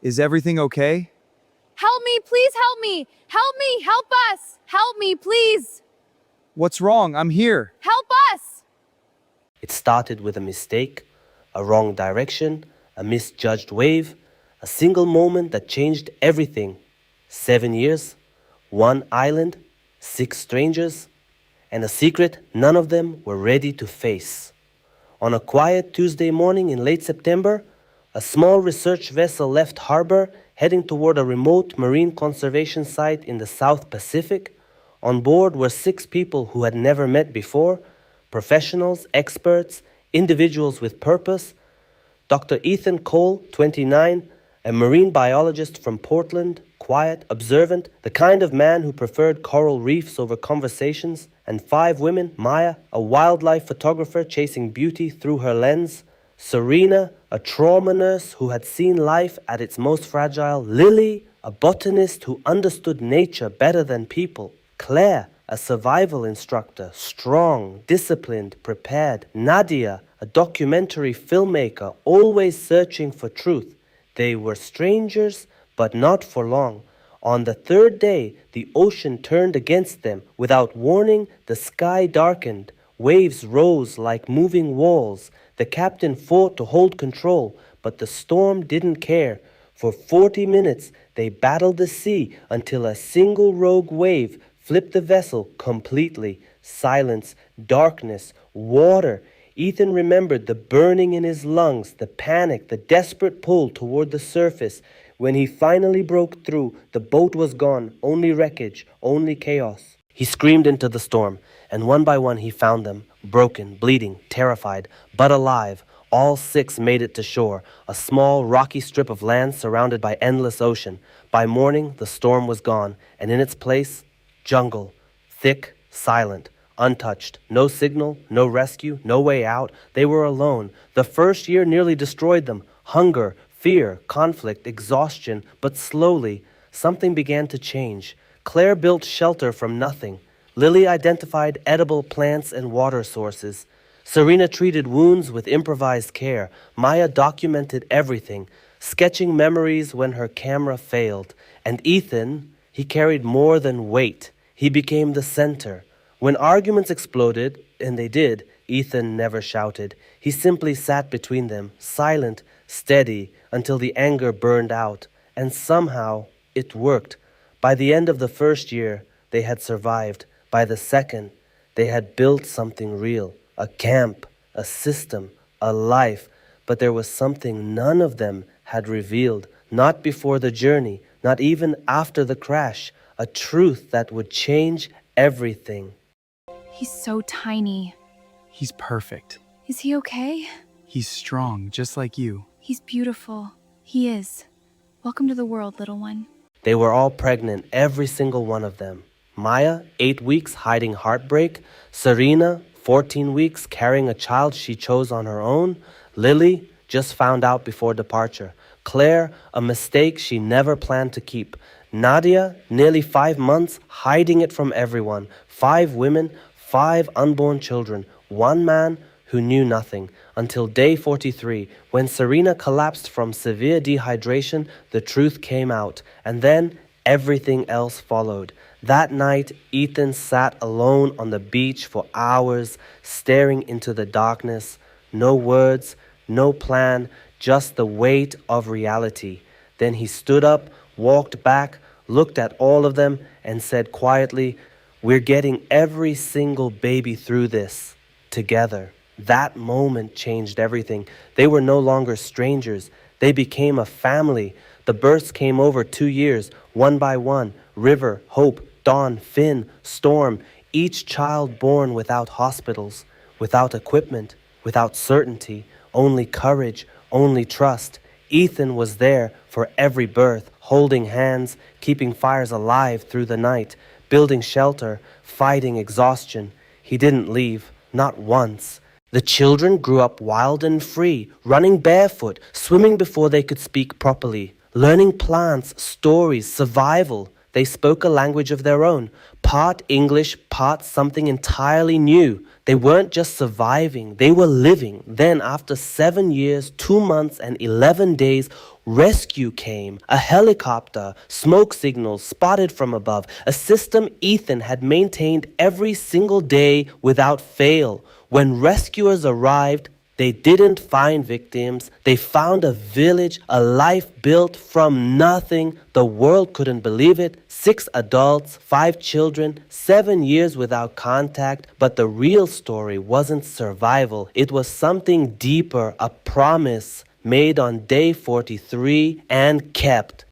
Is everything okay? Help me, please help me! Help me, help us! Help me, please! What's wrong? I'm here. Help us! It started with a mistake, a wrong direction, a misjudged wave, a single moment that changed everything. 7 years, one island, 6 strangers, and a secret none of them were ready to face. On a quiet Tuesday morning in late September, a small research vessel left harbor heading toward a remote marine conservation site in the South Pacific. On board were 6 people who had never met before, professionals, experts, individuals with purpose. Dr. Ethan Cole, 29, a marine biologist from Portland, quiet, observant, the kind of man who preferred coral reefs over conversations, and 5 women, Maya, a wildlife photographer chasing beauty through her lens, Serena, a trauma nurse who had seen life at its most fragile, Lily, a botanist who understood nature better than people, Claire, a survival instructor, strong, disciplined, prepared, Nadia, a documentary filmmaker, always searching for truth. They were strangers, but not for long. On the 3rd day, the ocean turned against them. Without warning, the sky darkened. Waves rose like moving walls. The captain fought to hold control, but the storm didn't care. For 40 minutes, they battled the sea until a single rogue wave flipped the vessel completely. Silence, darkness, water. Ethan remembered the burning in his lungs, the panic, the desperate pull toward the surface. When he finally broke through, the boat was gone, only wreckage, only chaos. He screamed into the storm, and one by one he found them, broken, bleeding, terrified, but alive. All 6 made it to shore, a small, rocky strip of land surrounded by endless ocean. By morning, the storm was gone, and in its place, jungle, thick, silent, untouched. No signal, no rescue, no way out. They were alone. The first year nearly destroyed them. Hunger, fear, conflict, exhaustion, but slowly, something began to change. Claire built shelter from nothing. Lily identified edible plants and water sources. Serena treated wounds with improvised care. Maya documented everything, sketching memories when her camera failed. And Ethan, he carried more than weight. He became the center. When arguments exploded, and they did, Ethan never shouted. He simply sat between them, silent, steady, until the anger burned out. And somehow, it worked. By the end of the first year, they had survived. By the second, they had built something real. A camp, a system, a life. But there was something none of them had revealed. Not before the journey, not even after the crash. A truth that would change everything. He's so tiny. He's perfect. Is he okay? He's strong, just like you. He's beautiful. He is. Welcome to the world, little one. They were all pregnant, every single one of them. Maya, 8 weeks hiding heartbreak. Serena, 14 weeks carrying a child she chose on her own. Lily, just found out before departure. Claire, a mistake she never planned to keep. Nadia, nearly 5 months, hiding it from everyone. 5 women, 5 unborn children. 1 man who knew nothing. Until day 43, when Serena collapsed from severe dehydration, the truth came out. And then everything else followed. That night, Ethan sat alone on the beach for hours, staring into the darkness. No words, no plan, just the weight of reality. Then he stood up, walked back, looked at all of them, and said quietly, "We're getting every single baby through this, together." That moment changed everything. They were no longer strangers. They became a family. The births came over 2 years, one by one. River, Hope, Dawn, Finn, Storm. Each child born without hospitals, without equipment, without certainty. Only courage, only trust. Ethan was there for every birth, holding hands, keeping fires alive through the night, building shelter, fighting exhaustion. He didn't leave, not once. The children grew up wild and free, running barefoot, swimming before they could speak properly, learning plants, stories, survival. They spoke a language of their own, part English, part something entirely new. They weren't just surviving, they were living. Then, after 7 years, 2 months, and 11 days, Rescue came. A helicopter, smoke signals spotted from above, a system Ethan had maintained every single day without fail. When rescuers arrived, they didn't find victims. They found a village, a life built from nothing. The world couldn't believe it. 6 adults, 5 children, 7 years without contact. But the real story wasn't survival. It was something deeper, a promise made on day 43 and kept.